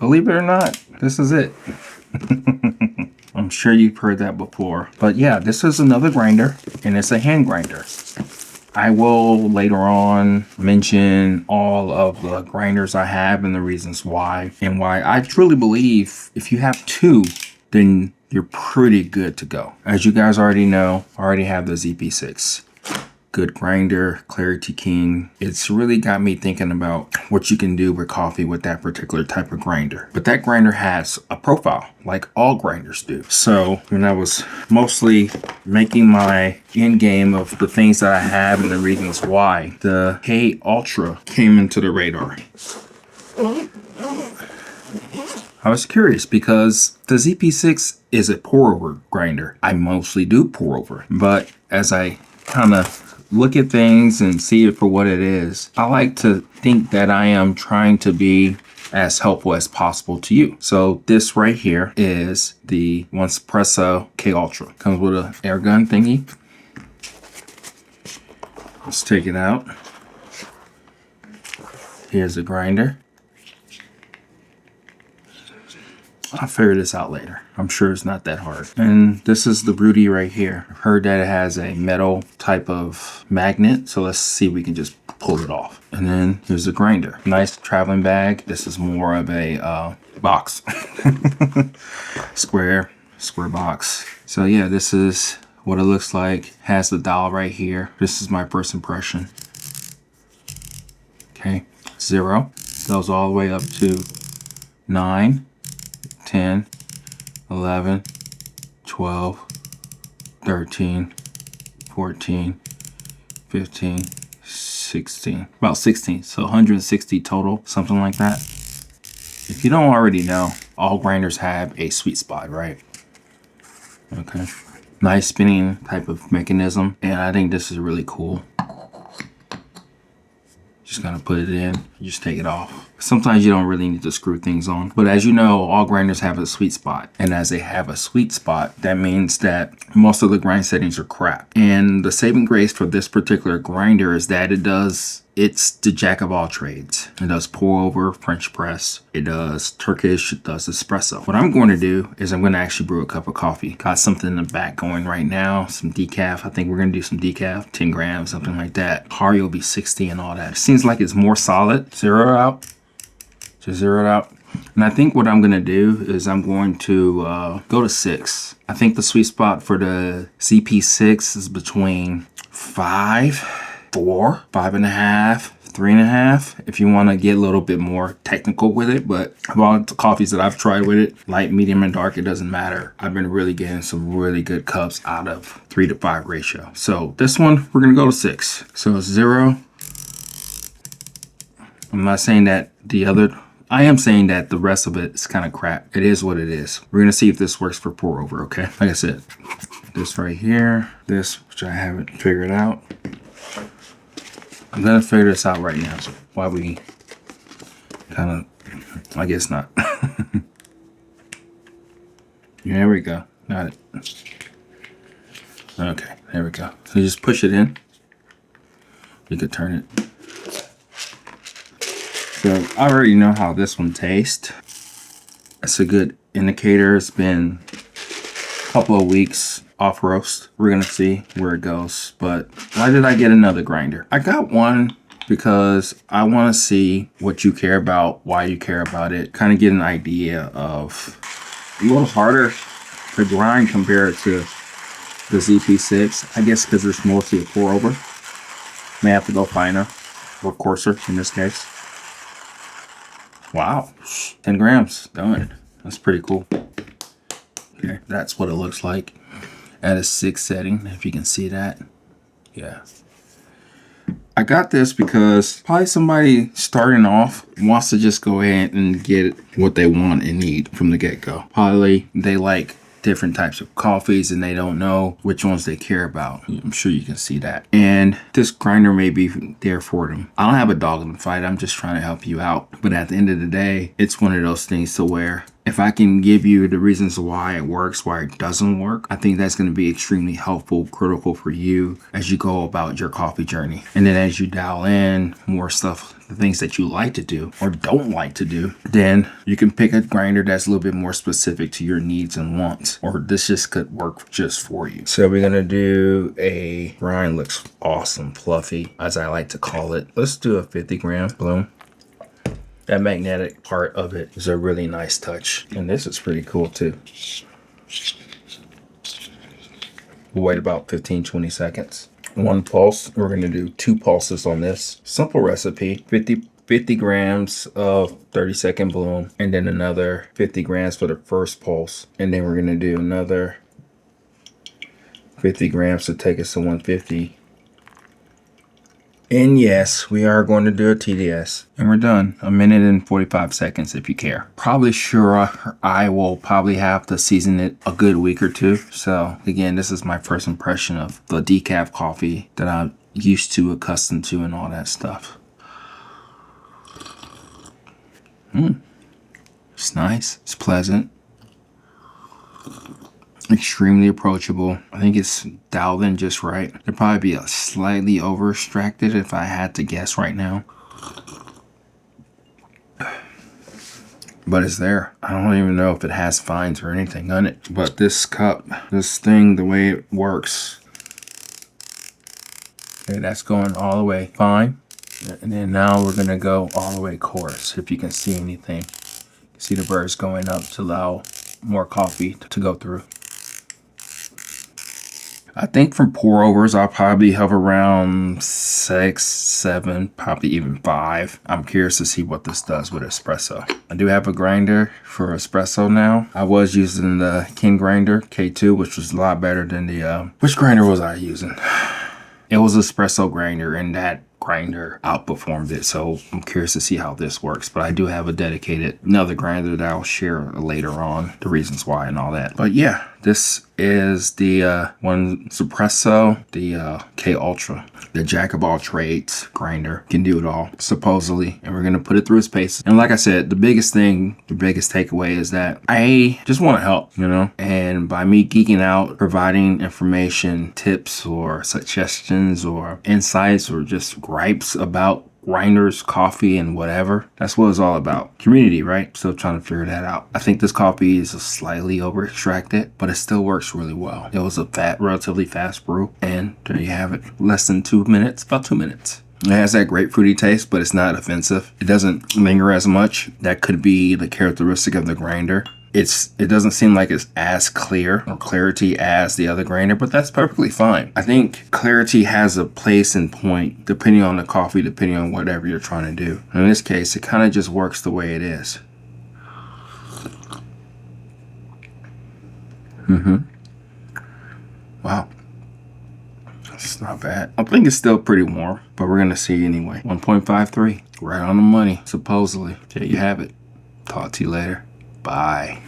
believe it or not, this is it. I'm sure you've heard that before. But yeah, this is another grinder, and it's a hand grinder. I will later on mention all of the grinders I have and the reasons why, and why I truly believe if you have two, then you're pretty good to go. As you guys already know, I already have the ZP6. Good grinder, Clarity King. It's really got me thinking about what you can do with coffee with that particular type of grinder. But that grinder has a profile, like all grinders do. So when I was mostly making my end game of the things that I have and the reasons why, the K Ultra came into the radar. I was curious because the ZP6 is a pour over grinder. I mostly do pour over, but as I kind of look at things and see it for what it is, I like to think that I am trying to be as helpful as possible to you. So this right here is the Espresso K Ultra. Comes with an air gun thingy. Let's take it out. Here's the grinder. I'll figure this out later. I'm sure it's not that hard. And this is the Brewed right here. I've heard that it has a metal type of magnet. So let's see if we can just pull it off. And then here's the grinder. Nice traveling bag. This is more of a box. Square box. So yeah, this is what it looks like. Has the dial right here. This is my first impression. Okay, 0. Goes all the way up to 9. 10, 11, 12, 13, 14, 15, 16, about 16. So 160 total, something like that. If you don't already know, all grinders have a sweet spot, right? Okay. Nice spinning type of mechanism. And I think this is really cool. Just gonna put it in, you just take it off. Sometimes you don't really need to screw things on. But as you know, all grinders have a sweet spot. And as they have a sweet spot, that means that most of the grind settings are crap. And the saving grace for this particular grinder is that it's the jack of all trades. It does pour over, French press. It does Turkish, it does espresso. What I'm going to do is I'm going to actually brew a cup of coffee. Got something in the back going right now, some decaf. I think we're going to do some decaf, 10 grams, something like that. Hario V60 and all that. It seems like it's more solid. Zero it out. Just zero it out. And I think what I'm going to do is I'm going to go to 6. I think the sweet spot for the ZP6 is between 5, 4, 5.5, 3.5 if you want to get a little bit more technical with it. But of all the coffees that I've tried with it, light, medium, and dark, it doesn't matter. I've been really getting some really good cups out of 3-to-5 ratio. So this one, we're going to go to 6. So it's 0. I'm not saying that I am saying that the rest of it is kind of crap. It is what it is. We're going to see if this works for pour over, okay? Like I said, this right here, this, which I haven't figured out. I'm going to figure this out right now. So why we kind of, I guess not. There we go. Got it. Okay, there we go. So you just push it in. You could turn it. So I already know how this one tastes. That's a good indicator. It's been a couple of weeks off roast. We're gonna see where it goes. But why did I get another grinder? I got one because I want to see what you care about, why you care about it, kind of get an idea of a little harder to grind compared to the ZP6. I guess because it's mostly a pour over. May have to go finer or coarser in this case. Wow, 10 grams done. That's pretty cool. Okay, that's what it looks like at a 6 setting, if you can see that. Yeah. I got this because probably somebody starting off wants to just go ahead and get what they want and need from the get-go. Probably they like different types of coffees and they don't know which ones they care about. I'm sure you can see that. And this grinder may be there for them. I don't have a dog in the fight. I'm just trying to help you out. But at the end of the day, it's one of those things to where if I can give you the reasons why it works, why it doesn't work, I think that's going to be extremely helpful, critical for you as you go about your coffee journey. And then as you dial in more stuff, the things that you like to do or don't like to do, then you can pick a grinder that's a little bit more specific to your needs and wants, or this just could work just for you. So we're gonna do a grind. Looks awesome, fluffy, as I like to call it. Let's do a 50 gram bloom. That magnetic part of it is a really nice touch, and this is pretty cool too. We'll wait about 15-20 seconds. One pulse. We're going to do 2 pulses on this. Simple recipe. 50 grams of 30-second bloom, and then another 50 grams for the first pulse. And then we're going to do another 50 grams to take us to 150. And yes, we are going to do a TDS. And we're done. 1 minute and 45 seconds if you care. Probably sure I will probably have to season it a good week or two. So again, this is my first impression of the decaf coffee that I'm used to, accustomed to, and all that stuff. It's nice. It's pleasant. Extremely approachable. I think it's dialed in just right. It'd probably be a slightly over extracted if I had to guess right now. But it's there. I don't even know if it has fines or anything on it. But this cup, this thing, the way it works. Okay, that's going all the way fine. And then now we're gonna go all the way coarse, if you can see anything. See the burrs going up to allow more coffee to go through. I think from pour overs, I'll probably hover around 6, 7, probably even 5. I'm curious to see what this does with espresso. I do have a grinder for espresso now. I was using the Kingrinder K2, which was a lot better than the, which grinder was I using? It was espresso grinder, and that grinder outperformed it. So I'm curious to see how this works, but I do have a dedicated another grinder that I'll share later on, the reasons why and all that. But yeah, this is the one Espresso, the K Ultra, the jack of all trades grinder. Can do it all, supposedly. And we're gonna put it through its paces. And like I said, the biggest thing, the biggest takeaway is that I just want to help, you know? And by me geeking out, providing information, tips or suggestions or insights or just gripes about grinders, coffee, and whatever. That's what it's all about. Community, right? Still trying to figure that out. I think this coffee is slightly over extracted, but it still works really well. It was a relatively fast brew, and there you have it. Less than 2 minutes, about 2 minutes. It has that grapefruity taste, but it's not offensive. It doesn't linger as much. That could be the characteristic of the grinder. It doesn't seem like it's as clear or clarity as the other grinder, but that's perfectly fine. I think clarity has a place and point depending on the coffee, depending on whatever you're trying to do. In this case, it kind of just works the way it is. Wow. It's not bad. I think it's still pretty warm, but we're going to see anyway. 1.53, right on the money, supposedly. There you have it. Talk to you later. Bye.